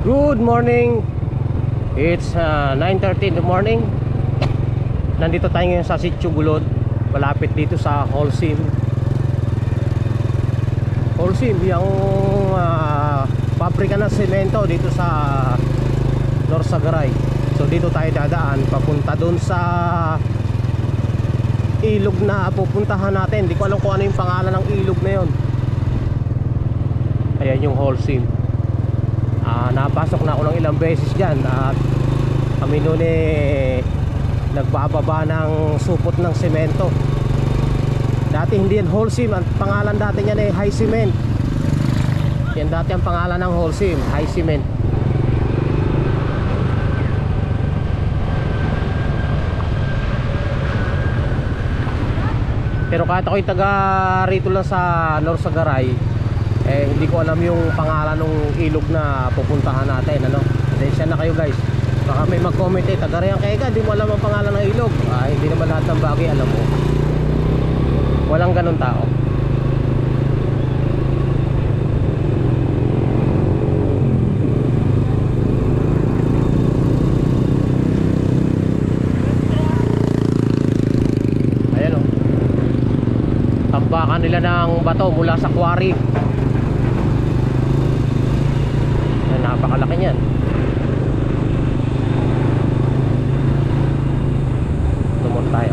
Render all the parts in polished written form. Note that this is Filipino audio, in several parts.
Good morning. It's 9:30 in the morning. Nandito tayo ngayon sa Sitio Gulod, malapit dito sa Holcim. Holcim, yung pabrika ng semento dito sa Norsagaray. So dito tayo dadaan papunta doon sa ilog na pupuntahan natin. Hindi ko alam kung ano yung pangalan ng ilog na yon. Ayan yung Holcim. Napasok na ako ng ilang beses dyan at kami noon nagbababa ng supot ng semento. Dati hindi yan Holcim, ang pangalan dati niyan High Cement. Yan dati ang pangalan ng Holcim, High Cement. Pero kahit ako'y taga rito lang sa Norsagaray, hindi ko alam yung pangalan ng ilog na pupuntahan natin, ano. Pasensya na kayo guys, baka may mag-comment taga riyan kayo ka, di mo alam ang pangalan ng ilog. Hindi naman lahat ng bagay alam mo. Walang ganun tao. Ayan o, tambakan nila ng bato mula sa quarry. Napakalaki niyan. Tumot tayo.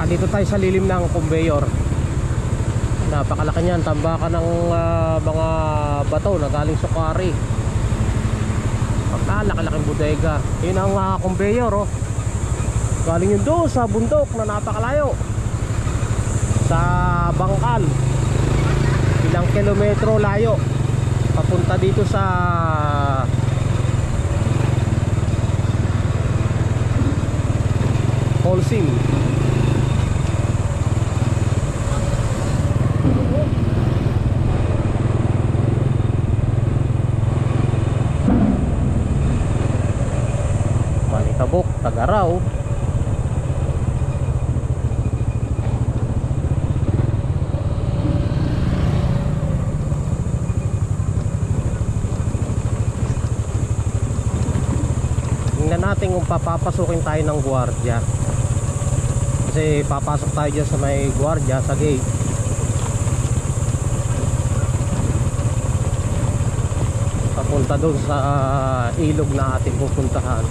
Dito tayo sa lilim ng conveyor. Napakalaki niyan, tambakan ng mga bato na galing sa quarry. Laki-laking bodega. Yun ang conveyor, oh. Galing yun doon sa bundok na napakalayo, sa bangkal. Ilang kilometro layo papunta dito sa Holcim. Manitabok, Tagaraw. Natin kung papapasukin tayo ng gwardiya, kasi papasok tayo dyan sa may gwardiya sa gate. Papunta doon sa ilog na ating pupuntahan.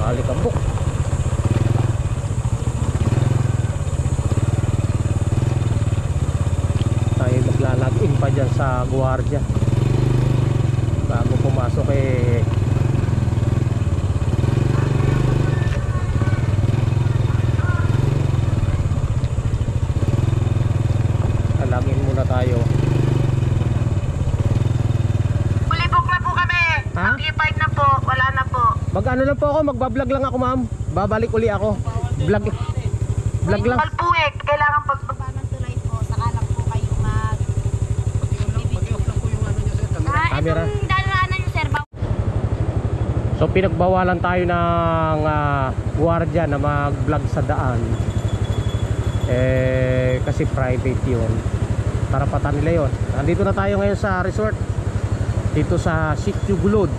Alikabok. Tayo maglalagin pa dyan sa gwardiya bago pumasok lalagin muna tayo. Ulibok na po kami. Occupied na po, wala na po. Mag-ano lang po ako, magbablog lang ako ma'am. Babalik uli ako. Vlog lang. Palpuwek, kailangan pagbaba ng tulay po. Saka lang po kayo Mag-i-off lang po yung ano nyo sir, camera. Itong dadaanan nyo sir. So pinagbawalan tayo ng gwardiya na mag-vlog sa daan. Kasi private yun. Karapatan nila yun. Nandito na tayo ngayon sa resort, dito sa Sitio Gulod.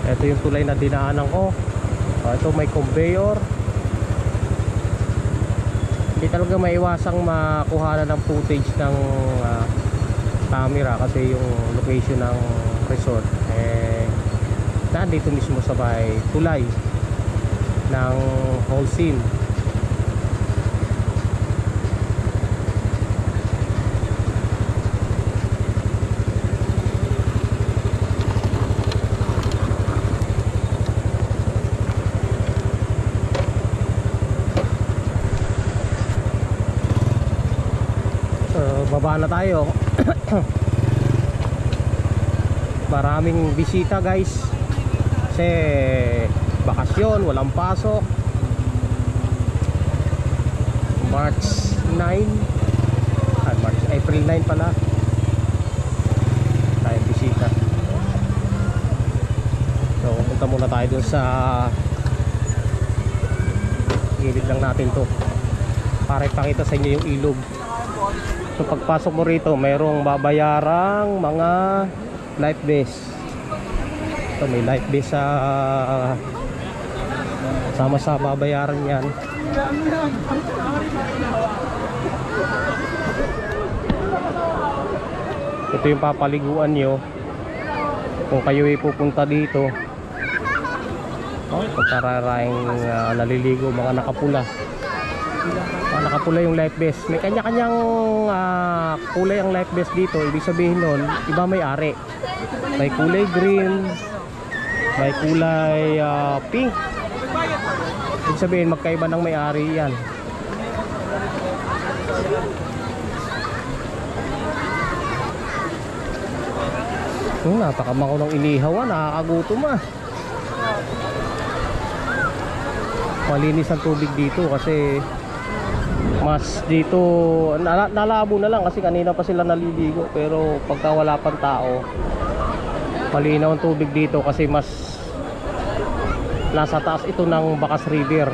Ito yung tulay na dinaanan ko. Ito may conveyor. Hindi talaga maiwasang makuha ng footage ng camera kasi yung location ng resort nandito mismo sa may tulay ng Holcim. baba na tayo. Maraming bisita guys kasi bakasyon, walang pasok. April 9 pala tayo bisita. So punta muna tayo dun sa gilid lang natin to para ipakita sa inyo yung ilog. So pagpasok mo rito mayroong babayarang mga life vest. So may life vest sa sama sa babayaran yan. Ito yung papaliguan nyo kung kayo ay pupunta dito. Pagkararaing naliligo, mga nakapula. Nakapula yung life vest. May kanya-kanyang kulay ang life vest dito. Ibig sabihin nun, iba may ari. May kulay green, may kulay pink. Ibig sabihin magkaiba ng may ari yan. Napakamaw ng inihaw, nakakagutom ah. Malinis ang tubig dito kasi mas dito nalabo na lang kasi kanina pa sila naliligo, pero pagka wala pang tao malinaw ang tubig dito kasi mas nasa taas ito ng Bacas River.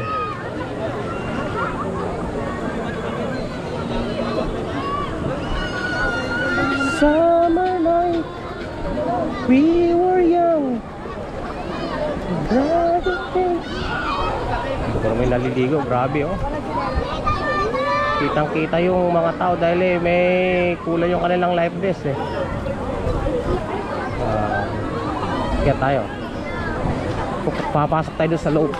Summer night, we were young, pero may naliligo, grabe oh. Kitang kita yung mga tao dahil may kulay yung kanilang life vest eh. Kaya tayo papasok tayo doon sa loob.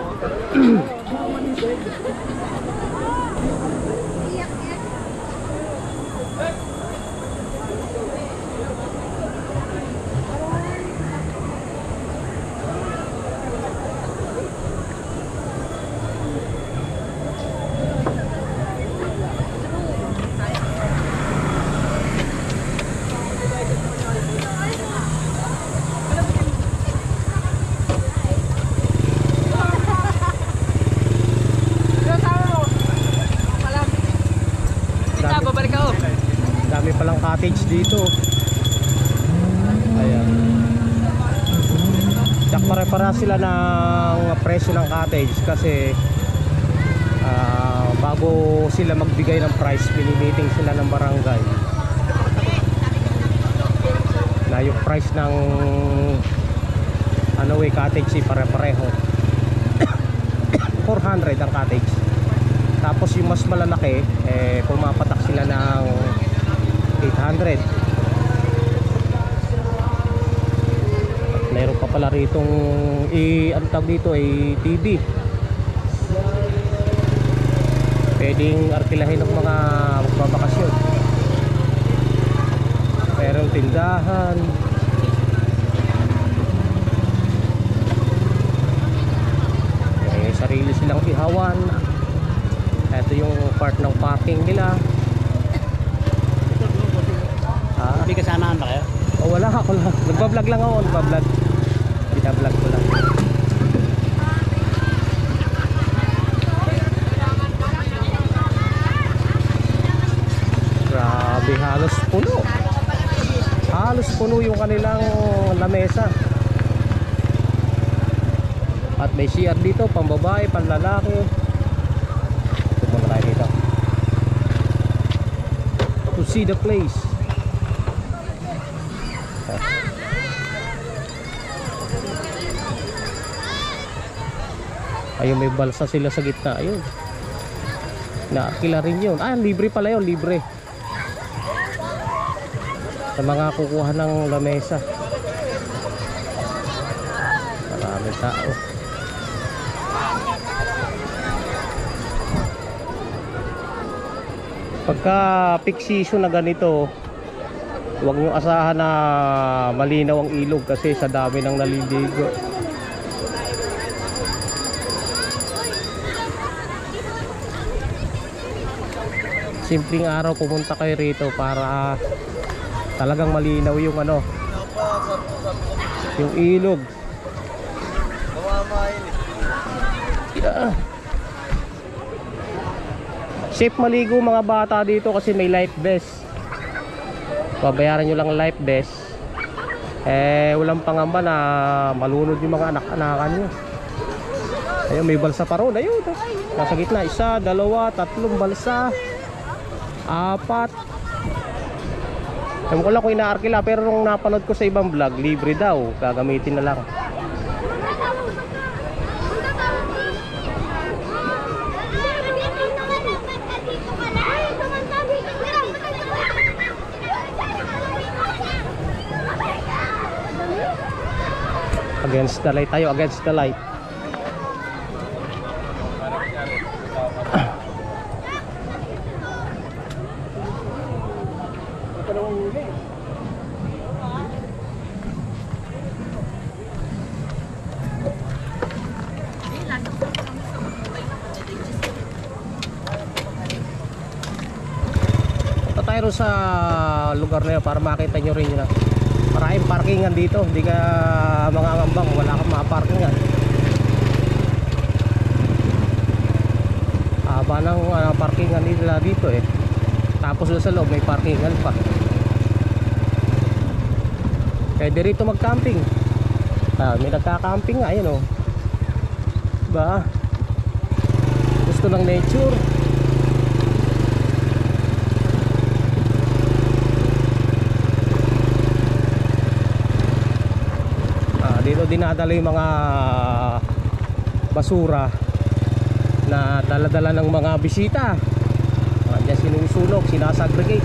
Dami palang cottage dito. Ayan. Tsak pare-para sila ng presyo ng cottage kasi bago sila magbigay ng price, mini-meeting sila ng barangay na yung price ng cottage pare-pareho. 400 ang cottage. Tapos yung mas malalaki pumapatak sila ng 800. At mayroon pa pala ritong ang tawag dito ay TV. Pwedeng arkilahin ng mga magbabakasyon. Mayroong tindahan. May sarili silang ihawan. Ito yung part ng parking nila. Hindi kasanahan ba kayo? O wala ako lang. Nagbablog lang ako. Nagbablog. Binablog ko lang. Grabe, halos puno. Halos puno yung kanilang lamesa. At may CR dito, pambabae, panlalaki. Muna tayo dito to see the place. Ayun, may balsa sila sa gitna. Ayun, naakila rin yun. Libre pala yun, libre sa mga kukuha ng lamesa. Maraming tao. Pagka peak season na ganito, huwag nyo asahan na malinaw ang ilog kasi sa dami ng naliligo. Kasi simpleng araw pumunta kayo rito para talagang malinaw yung ano, yung ilog. Yeah. Safe maligo mga bata dito kasi may life vest. Babayaran nyo lang life vest. Walang pangamba na malunod yung mga anak-anakan nyo. Ayun, may balsa pa ron. Ayun, nasa gitna. 1, 2, 3 balsa. 4. Ewan ko lang kung inaarkila, pero nung napanood ko sa ibang vlog, libre daw. Gagamitin na lang. Against the light tayo, against the light. Punta tayo sa lugar na yun para makita nyo rin yun. Maraming parkingan dito, hindi ka mangangambang, wala kang makaparkingan. Haba ng parkingan nila dito eh. Tapos sa loob may parkingan pa. Kaya dito mag-camping. May nagka-camping nga, yun o. Diba? Gusto ng nature. Dito dinadala yung mga basura na dala-dala ng mga bisita. Diyan sinusunog, sinasagregate.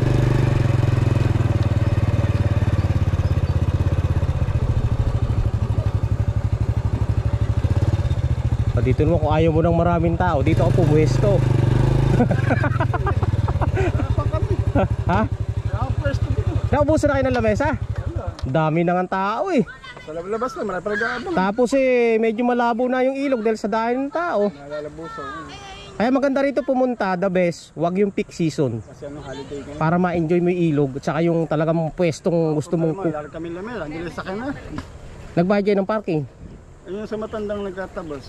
Dito naman kung ayaw mo ng maraming tao, dito ako pumuwesto. Ha? Naubusan na kayo ng lamesa? Dami na nga tao eh. Sa labas na, marami pala. Tapos medyo malabo na yung ilog dahil sa dahil ng tao. Kaya maganda rito pumunta, the best, wag yung peak season. Kasi holiday ka na. Para ma-enjoy mo yung ilog at saka yung talagang pwestong gusto mong Lalo kami lamela, hindi sa na. nagbayad ng parking. Ayun sa matandang nagtatabas.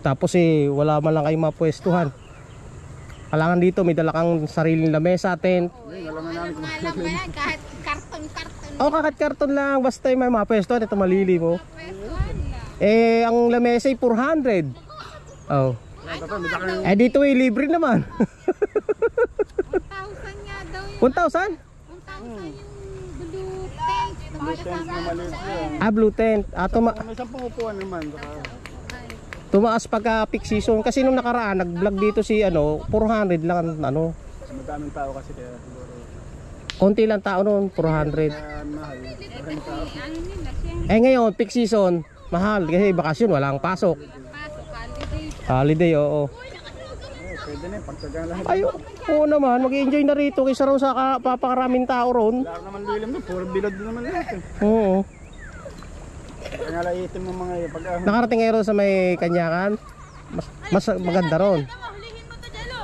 Tapos wala man lang kayong mapwestuhan. Kailangan dito may dala kang sariling lamesa, tent. Alam na namin kung Alam ba yan? Kahit karton-karton. Kakat-karton lang basta may mapwestuhan. Ito malili mo. Ang lamesa ay 400. Oh. Dito libre naman. 1,000 nga daw yun. 1,000? 1,000 yung blue tent. Blue tent. may 10 upuan naman. Tumaas pagka peak season kasi nung nakaraan nag-vlog dito si 400 lang ano. Madaming tao kasi kaya siguro. Konti lang tao noon, 400. Mahal. Ngayon peak season, mahal kasi bakasyon walang pasok. Holiday, oo. Pwede na pagtagang lahat. Ay, oo naman, mag-enjoy na rito kaysa raw sa papakaraming tao ron. Wala naman lilim na, puro bilad din naman lahat. Oo. Kaya nga laitin mo mga pag Nakarating ngayon sa may Kanyakan. Mas maganda ron.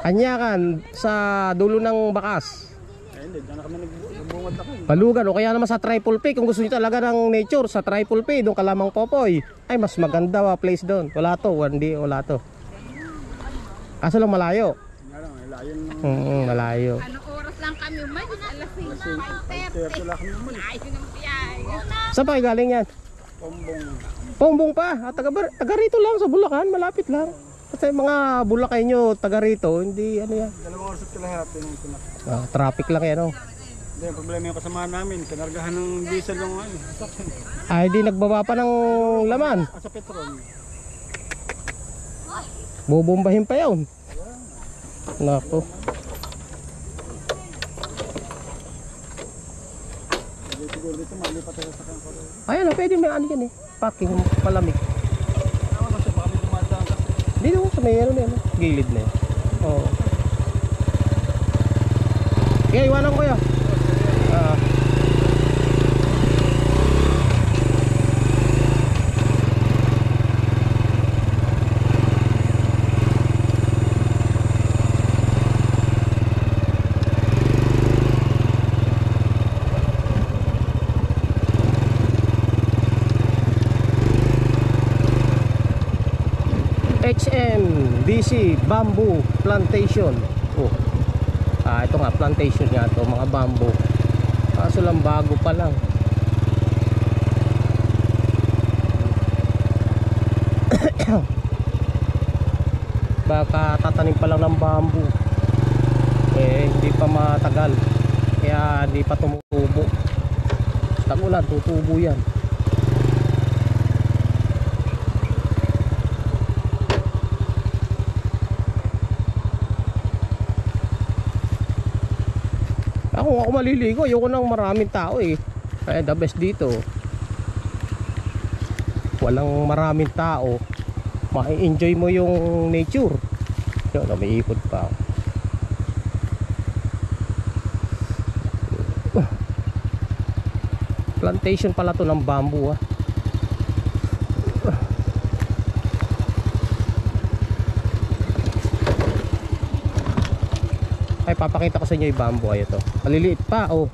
Kanyakan sa dulo ng Bakas. hindi, diyan na kami nagbungad ako. Balugan o kaya naman sa Triple P. Kung gusto niyo talaga ng nature sa Triple P, doon Kalamang Popoy. Ay mas maganda place doon. Wala to, wala to. Kaso lang malayo. Nga lang, layo ng Malayo. Anong oras lang kami umalis? Alas 5:30. wala kami naman. Ayos ng biyahe. Saan pa kayo galing yan? Pombong. Pongbong pa. Taga rito lang sa Bulacan, malapit lang. Kasi mga Bulacay nyo, taga rito, hindi ano yan. 2 oras at kalahati nung pinak. Traffic lang yan oh. Hindi, ang problema yung kasamahan namin, kinargahan ng diesel yung sakyan. Ay di nagbaba pa ng laman. Sa petrol. Bubombahin pa yun. Nako. Siguro dito malipat tayo sa sakyan ko. Ayan pwede may ano yan eh. Parking palamig. Ako kasi baka may dumadaan kasi. Dito sa may ano na yan. Gilid na yan. Oo. Okay, iwanan ko yun. HMDC Bamboo Plantation. Oh. Ito nga, plantation nga to, mga bamboo. Kaso lang bago pa lang. Baka tatanim pa lang ng bamboo. Hindi pa matagal. Kaya hindi pa tumutubo. Tag-ulan, tutubo yan. Ako maliligo, ayoko nang maraming tao eh. Kaya the best dito, walang maraming tao, ma-enjoy mo yung nature. Yun, may ikot pa. Plantation pala to ng bamboo ah. Ay, papakita ko sa inyo yung bamboo. Ay, ito, maliliit pa oh.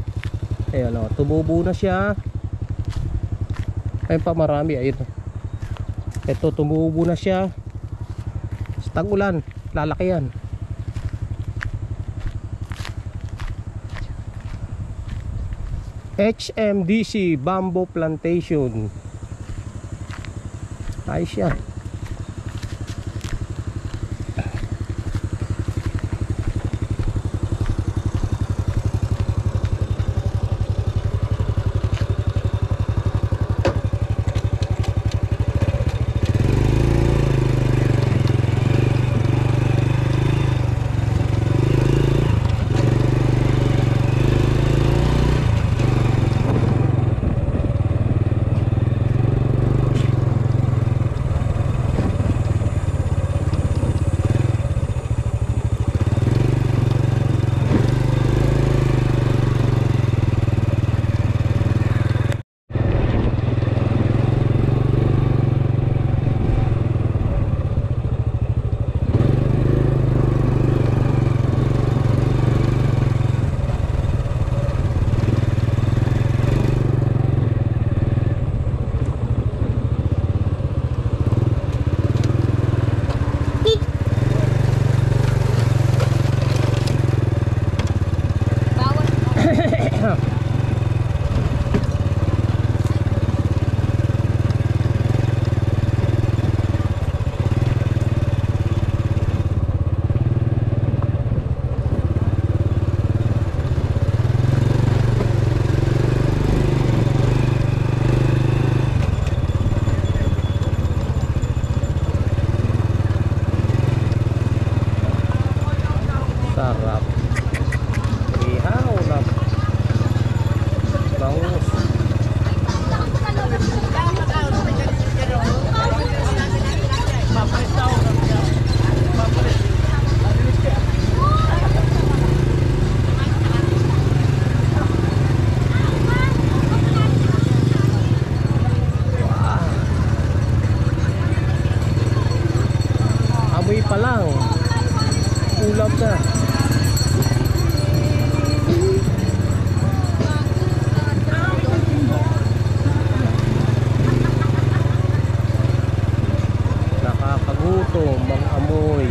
Ayan oh, tumubo na siya. Ayun pa, marami. Ayun, ito tumubo na siya. Sa tag-ulan, lalaki yan. HMDC Bamboo Plantation. Ayos yan. Sarap. Ihaw na bangus. Amoy pa lang, ulap na. Nakakagutom ang amoy.